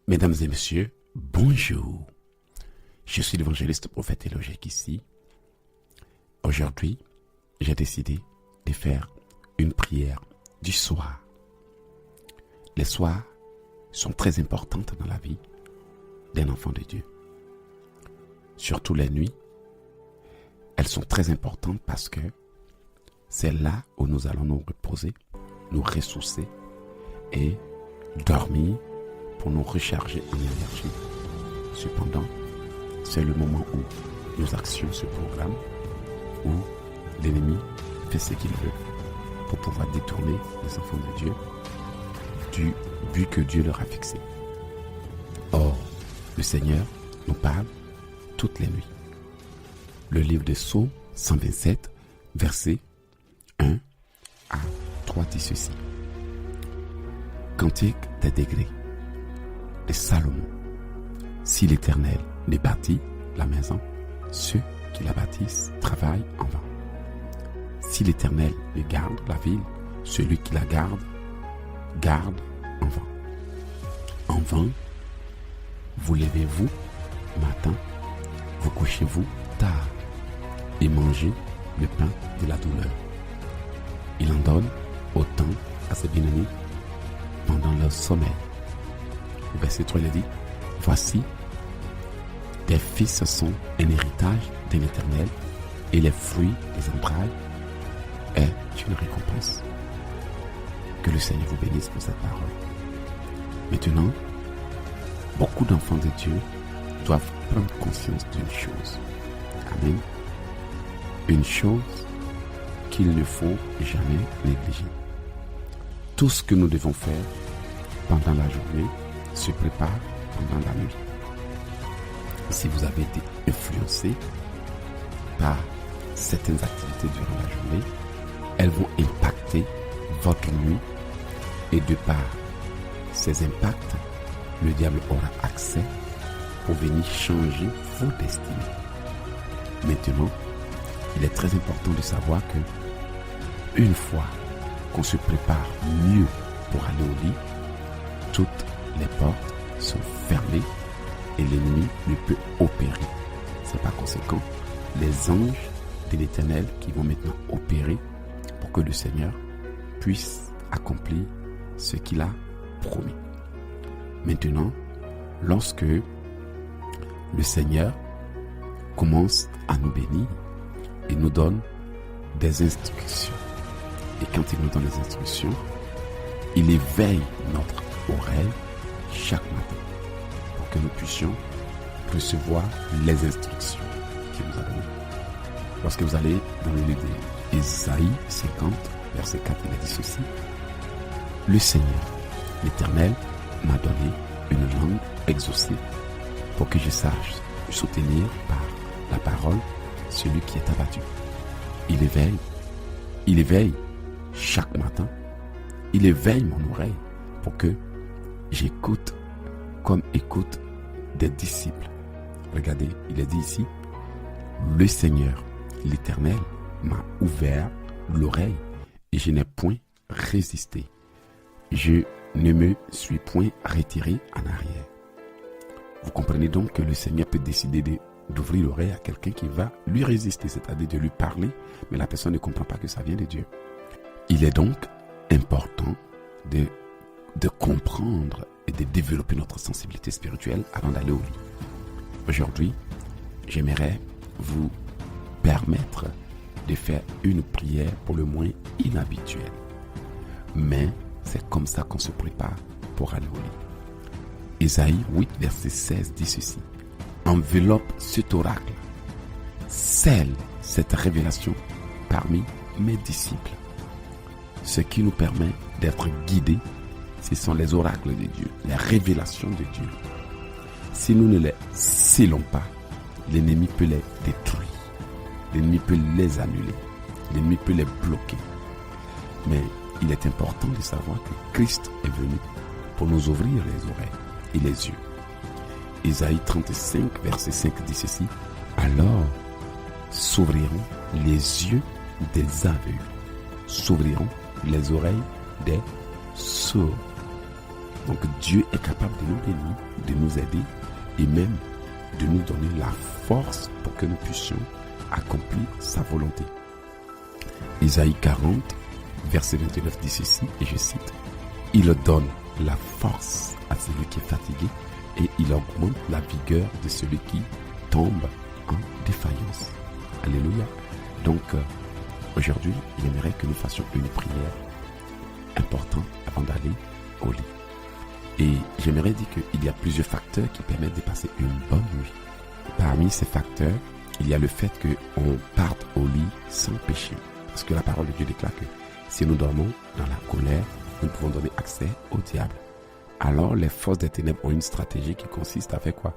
Mesdames et messieurs, bonjour. Je suis l'évangéliste prophète Elogique ici. Aujourd'hui, j'ai décidé de faire une prière du soir. Les soirs sont très importantes dans la vie d'un enfant de Dieu. Surtout les nuits, elles sont très importantes parce que c'est là où nous allons nous reposer, nous ressourcer et dormir pour nous recharger en énergie. Cependant, c'est le moment où nos actions se programment, où l'ennemi fait ce qu'il veut pour pouvoir détourner les enfants de Dieu du but que Dieu leur a fixé. Or, le Seigneur nous parle toutes les nuits. Le livre de Psaume 127, versets 1 à 3 dit ceci. Cantique des degrés de Salomon. Si l'Éternel ne bâtit la maison, ceux qui la bâtissent travaillent en vain. Si l'Éternel ne garde la ville, celui qui la garde en vain. En vain, vous levez-vous matin, vous couchez-vous tard et mangez le pain de la douleur. Il en donne autant à ses bien-aimés pendant leur sommeil. Au verset 3, il dit, voici, tes fils sont un héritage de l'Éternel et les fruits des entrailles est une récompense. Que le Seigneur vous bénisse pour cette parole. Maintenant, beaucoup d'enfants de Dieu doivent prendre conscience d'une chose. Amen. Une chose qu'il ne faut jamais négliger. Tout ce que nous devons faire pendant la journée se prépare pendant la nuit. Si vous avez été influencé par certaines activités durant la journée, elles vont impacter votre nuit et de par ces impacts, le diable aura accès pour venir changer vos destinées. Maintenant, il est très important de savoir que une fois qu'on se prépare mieux pour aller au lit, toutes les portes sont fermées et l'ennemi ne peut opérer. C'est par conséquent les anges de l'Éternel qui vont maintenant opérer pour que le Seigneur puisse accomplir ce qu'il a promis. Maintenant, lorsque le Seigneur commence à nous bénir, il nous donne des instructions. Et quand il nous donne des instructions, il éveille notre oreille chaque matin pour que nous puissions recevoir les instructions qu'il nous a données. Lorsque vous allez dans le livre d'Ésaïe 50, verset 4, il a dit ceci. Le Seigneur, l'Éternel, m'a donné une langue exaucée pour que je sache soutenir par la parole celui qui est abattu. Il éveille chaque matin, il éveille mon oreille pour que j'écoute comme écoute des disciples. Regardez, il est dit ici, le Seigneur, l'Éternel, m'a ouvert l'oreille et je n'ai point résisté. Je ne me suis point retiré en arrière. Vous comprenez donc que le Seigneur peut décider d'ouvrir l'oreille à quelqu'un qui va lui résister, c'est-à-dire de lui parler, mais la personne ne comprend pas que ça vient de Dieu. Il est donc important de comprendre et de développer notre sensibilité spirituelle avant d'aller au lit. Aujourd'hui, j'aimerais vous permettre de faire une prière pour le moins inhabituelle. Mais c'est comme ça qu'on se prépare pour aller au lit. Ésaïe 8, verset 16 dit ceci. Enveloppe cet oracle, scelle cette révélation parmi mes disciples. Ce qui nous permet d'être guidés, ce sont les oracles de Dieu, les révélations de Dieu. Si nous ne les scellons pas, l'ennemi peut les détruire, l'ennemi peut les annuler, l'ennemi peut les bloquer. Mais il est important de savoir que Christ est venu pour nous ouvrir les oreilles et les yeux. Ésaïe 35, verset 5 dit ceci. Alors s'ouvriront les yeux des aveugles, s'ouvriront les oreilles des sourds. Donc Dieu est capable de nous bénir, de nous aider et même de nous donner la force pour que nous puissions accomplir sa volonté. Isaïe 40, verset 29 dit ceci, et je cite, « Il donne la force à celui qui est fatigué et il augmente la vigueur de celui qui tombe en défaillance. » Alléluia. Donc, aujourd'hui, j'aimerais que nous fassions une prière importante avant d'aller au lit. Et j'aimerais dire qu'il y a plusieurs facteurs qui permettent de passer une bonne nuit. Parmi ces facteurs, il y a le fait qu'on parte au lit sans péché. Parce que la parole de Dieu déclare que si nous dormons dans la colère, nous pouvons donner accès au diable. Alors les forces des ténèbres ont une stratégie qui consiste à faire quoi?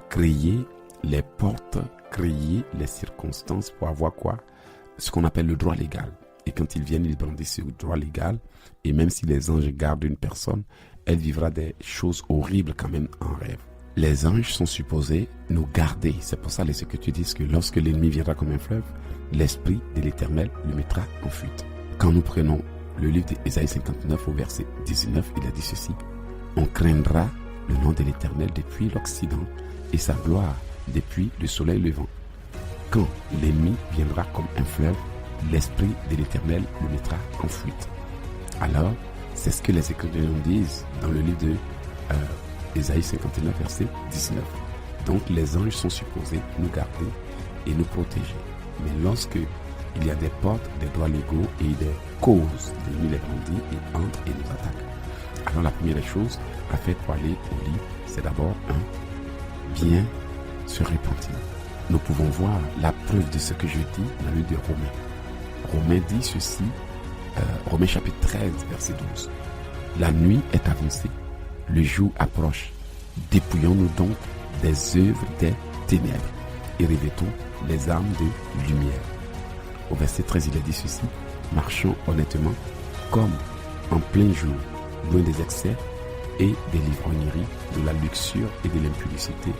Créer les portes, créer les circonstances pour avoir quoi? Ce qu'on appelle le droit légal. Et quand ils viennent, ils brandissent ce droit légal. Et même si les anges gardent une personne, elle vivra des choses horribles quand même en rêve. Les anges sont supposés nous garder. C'est pour ça les Écritures disent que lorsque l'ennemi viendra comme un fleuve, l'Esprit de l'Éternel le mettra en fuite. Quand nous prenons le livre d'Ésaïe 59 au verset 19, il a dit ceci. On craindra le nom de l'Éternel depuis l'Occident et sa gloire depuis le soleil levant. Quand l'ennemi viendra comme un fleuve, l'Esprit de l'Éternel le mettra en fuite. Alors, c'est ce que les Écritures nous disent dans le livre d'Ésaïe 59, verset 19. Donc, les anges sont supposés nous garder et nous protéger. Mais lorsque il y a des portes, des droits légaux et des causes, l'ennemi les brandit et entre et nous attaque. Alors, la première chose à faire pour aller au lit, c'est d'abord bien se repentir. Nous pouvons voir la preuve de ce que je dis dans le livre de Romains. Romains dit ceci, Romains chapitre 13, verset 12. La nuit est avancée, le jour approche. Dépouillons-nous donc des œuvres des ténèbres et revêtons les armes de lumière. Au verset 13, il a dit ceci, marchons honnêtement comme en plein jour, loin des excès et des livrogneries, de la luxure et de l'impudicité,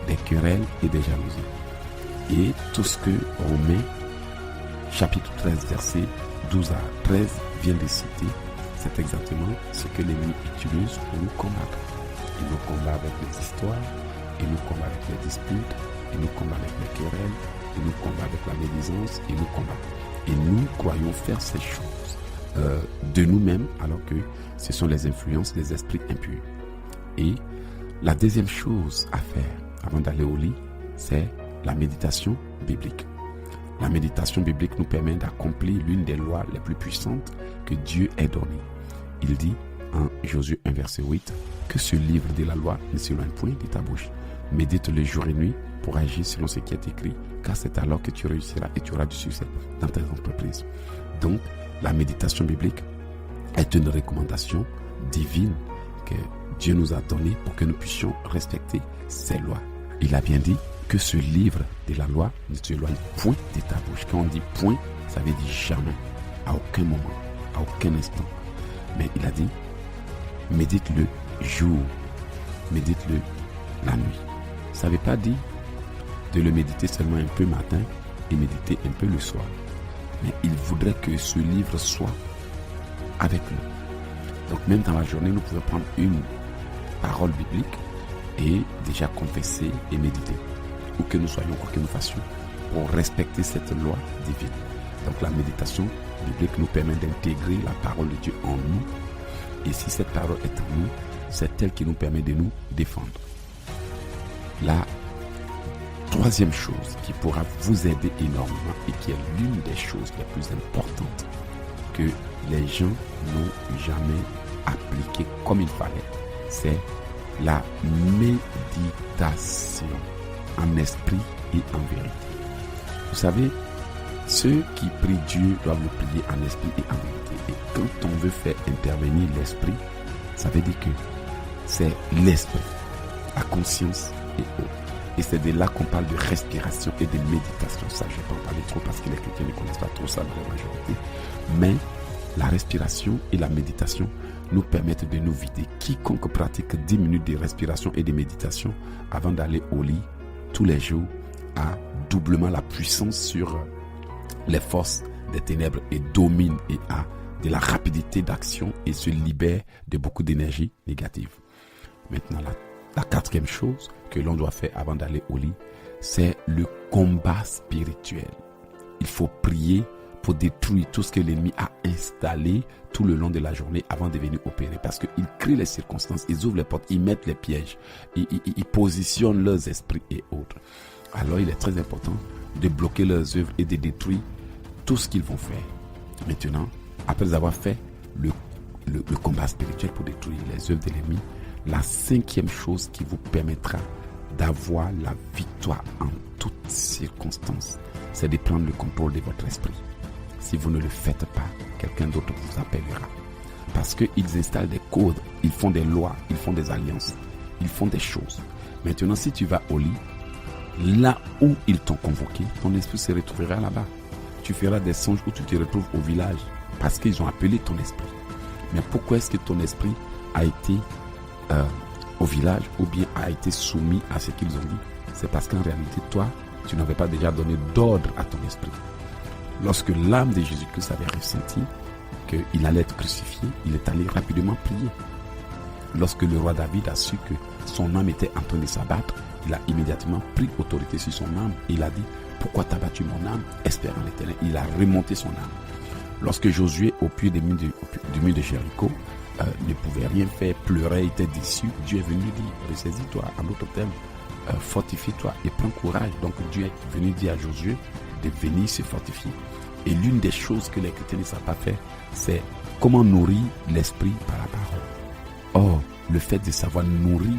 des querelles et des jalousies. Et tout ce que Romains chapitre 13, verset 12 à 13 vient de citer, c'est exactement ce que l'ennemi utilise pour nous combattre. Il nous combat avec les histoires, il nous combat avec les disputes, il nous combat avec les querelles, il nous combat avec la médisance, il nous combat. Et nous croyons faire ces choses de nous-mêmes, alors que ce sont les influences des esprits impurs. Et la deuxième chose à faire avant d'aller au lit, c'est la méditation biblique. La méditation biblique nous permet d'accomplir l'une des lois les plus puissantes que Dieu ait données. Il dit en Josué 1, verset 8, que ce livre de la loi ne s'éloigne point de ta bouche. Médite-le jour et nuit pour agir selon ce qui est écrit, car c'est alors que tu réussiras et tu auras du succès dans tes entreprises. Donc, la méditation biblique est une recommandation divine que Dieu nous a donnée pour que nous puissions respecter ses lois. Il a bien dit que ce livre de la loi ne s'éloigne point de ta bouche. Quand on dit point, ça veut dire jamais, à aucun moment, à aucun instant. Mais il a dit, médite-le jour, médite-le la nuit. Ça ne veut pas dire de le méditer seulement un peu matin et méditer un peu le soir. Mais il voudrait que ce livre soit avec nous. Donc même dans la journée, nous pouvons prendre une parole biblique et déjà confesser et méditer. Où que nous soyons, quoi que nous fassions, pour respecter cette loi divine. Donc la méditation biblique nous permet d'intégrer la parole de Dieu en nous. Et si cette parole est en nous, c'est elle qui nous permet de nous défendre. La troisième chose qui pourra vous aider énormément et qui est l'une des choses les plus importantes que les gens n'ont jamais appliquées comme il fallait, c'est la méditation en esprit et en vérité. Vous savez, ceux qui prient Dieu doivent le prier en esprit et en vérité. Et quand on veut faire intervenir l'esprit, ça veut dire que c'est l'esprit, la conscience et autres. Et c'est de là qu'on parle de respiration et de méditation. Ça, je ne vais pas en parler trop parce que les chrétiens ne connaissent pas trop ça dans la majorité. Mais la respiration et la méditation nous permettent de nous vider. Quiconque pratique 10 minutes de respiration et de méditation avant d'aller au lit tous les jours a doublement la puissance sur les forces des ténèbres et domine et a de la rapidité d'action et se libère de beaucoup d'énergie négative. Maintenant, la quatrième chose que l'on doit faire avant d'aller au lit, c'est le combat spirituel. Il faut prier pour détruire tout ce que l'ennemi a installé tout le long de la journée avant de venir opérer. Parce qu'ils créent les circonstances, ils ouvrent les portes, ils mettent les pièges, ils positionnent leurs esprits et autres. Alors il est très important de bloquer leurs œuvres et de détruire tout ce qu'ils vont faire. Maintenant, après avoir fait le combat spirituel pour détruire les œuvres de l'ennemi, la cinquième chose qui vous permettra d'avoir la victoire en toutes circonstances, c'est de prendre le contrôle de votre esprit. Si vous ne le faites pas, quelqu'un d'autre vous appellera. Parce qu'ils installent des codes, ils font des lois, ils font des alliances, ils font des choses. Maintenant, si tu vas au lit, là où ils t'ont convoqué, ton esprit se retrouvera là-bas. Tu feras des songes où tu te retrouves au village parce qu'ils ont appelé ton esprit. Mais pourquoi est-ce que ton esprit a été au village ou bien a été soumis à ce qu'ils ont dit? C'est parce qu'en réalité, toi, tu n'avais pas déjà donné d'ordre à ton esprit. Lorsque l'âme de Jésus-Christ avait ressenti qu'il allait être crucifié, il est allé rapidement prier. Lorsque le roi David a su que son âme était en train de s'abattre, il a immédiatement pris autorité sur son âme et il a dit: pourquoi t'as battu mon âme? Espère en l'Éternel. Il a remonté son âme. Lorsque Josué, au pied du mur de Jéricho, ne pouvait rien faire, pleurait, était déçu, Dieu est venu dire: ressaisis-toi, en d'autres termes, fortifie-toi et prends courage. Donc Dieu est venu dire à Josué de venir se fortifier. Et l'une des choses que les chrétiens ne savent pas faire, c'est comment nourrir l'esprit par la parole. Or, le fait de savoir nourrir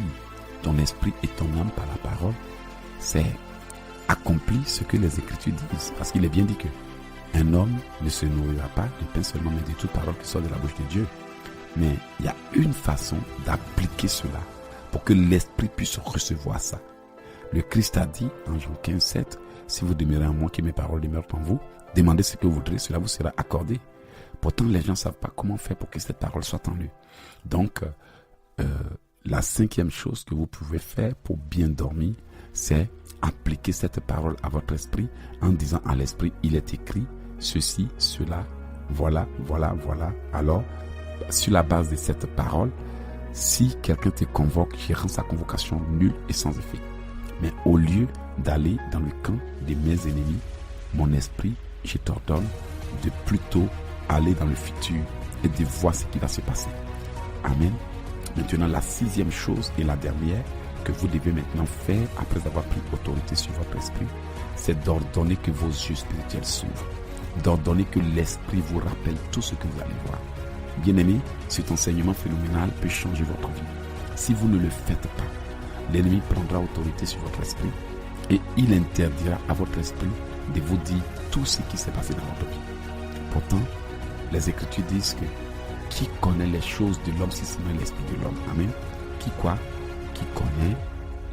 ton esprit et ton âme par la parole, c'est accomplir ce que les Écritures disent. Parce qu'il est bien dit que un homme ne se nourrira pas de pain seulement, mais de toute parole qui sort de la bouche de Dieu. Mais il y a une façon d'appliquer cela pour que l'esprit puisse recevoir ça. Le Christ a dit en Jean 15, 7, si vous demeurez en moi, que mes paroles demeurent en vous, demandez ce que vous voudrez, cela vous sera accordé. Pourtant, les gens ne savent pas comment faire pour que cette parole soit en eux. Donc, la cinquième chose que vous pouvez faire pour bien dormir, c'est appliquer cette parole à votre esprit en disant à l'esprit: il est écrit ceci, cela, voilà, voilà, voilà. Alors, sur la base de cette parole, si quelqu'un te convoque, je rends sa convocation nulle et sans effet. Mais au lieu d'aller dans le camp de mes ennemis, mon esprit, je t'ordonne de plutôt aller dans le futur et de voir ce qui va se passer. Amen. Maintenant, la sixième chose et la dernière que vous devez maintenant faire après avoir pris autorité sur votre esprit, c'est d'ordonner que vos yeux spirituels s'ouvrent, d'ordonner que l'esprit vous rappelle tout ce que vous allez voir. Bien-aimé, cet enseignement phénoménal peut changer votre vie. Si vous ne le faites pas, l'ennemi prendra autorité sur votre esprit et il interdira à votre esprit de vous dire tout ce qui s'est passé dans votre vie. Pourtant, les Écritures disent que qui connaît les choses de l'homme si ce n'est l'esprit de l'homme? Amen. Qui quoi? Qui connaît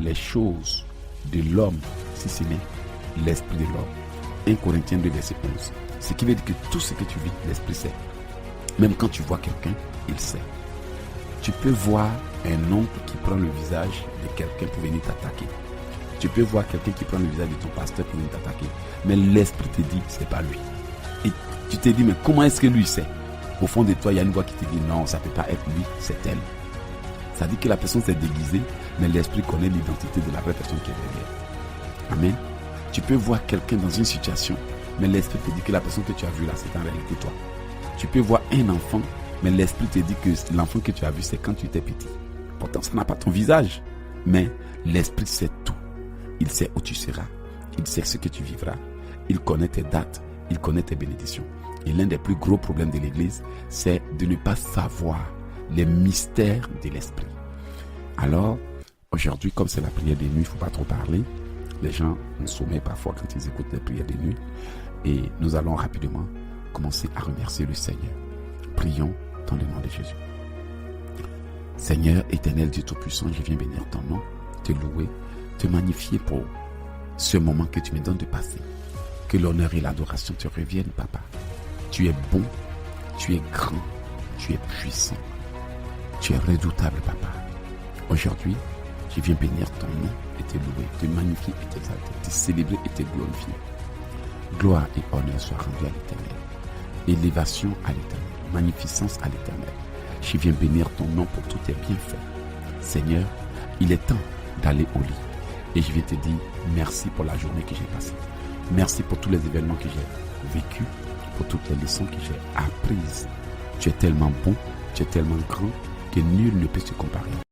les choses de l'homme si ce n'est l'esprit de l'homme? 1 Corinthiens 2, verset 11. Ce qui veut dire que tout ce que tu vis, l'esprit sait. Même quand tu vois quelqu'un, il sait. Tu peux voir un oncle qui prend le visage de quelqu'un pour venir t'attaquer. Tu peux voir quelqu'un qui prend le visage de ton pasteur pour venir t'attaquer. Mais l'esprit te dit, c'est pas lui. Et tu te dis, mais comment est-ce que lui sait? Au fond de toi, il y a une voix qui te dit, non, ça ne peut pas être lui, c'est elle. Ça dit que la personne s'est déguisée, mais l'esprit connaît l'identité de la vraie personne qui est derrière. Amen. Tu peux voir quelqu'un dans une situation, mais l'esprit te dit que la personne que tu as vue là, c'est en réalité toi. Tu peux voir un enfant, mais l'esprit te dit que l'enfant que tu as vu, c'est quand tu étais petit. Pourtant, ça n'a pas ton visage. Mais l'esprit sait tout. Il sait où tu seras. Il sait ce que tu vivras. Il connaît tes dates. Il connaît tes bénédictions. Et l'un des plus gros problèmes de l'Église, c'est de ne pas savoir les mystères de l'esprit. Alors, aujourd'hui, comme c'est la prière des nuits, il ne faut pas trop parler. Les gens ont sommeil parfois quand ils écoutent les prières des nuits. Et nous allons rapidement commencer à remercier le Seigneur. Prions dans le nom de Jésus. Seigneur éternel Dieu Tout-Puissant, je viens bénir ton nom, te louer, te magnifier pour ce moment que tu me donnes de passer. Que l'honneur et l'adoration te reviennent, Papa. Tu es bon, tu es grand, tu es puissant, tu es redoutable, Papa. Aujourd'hui, je viens bénir ton nom et te louer, te magnifier et t'exalter, te célébrer et te glorifier. Gloire et honneur soient rendus à l'Éternel. Élévation à l'Éternel. magnificence à l'Éternel. Je viens bénir ton nom pour tous tes bienfaits. Seigneur, il est temps d'aller au lit. Et je viens te dire merci pour la journée que j'ai passée. Merci pour tous les événements que j'ai vécus, pour toutes les leçons que j'ai apprises. Tu es tellement bon, tu es tellement grand que nul ne peut se comparer.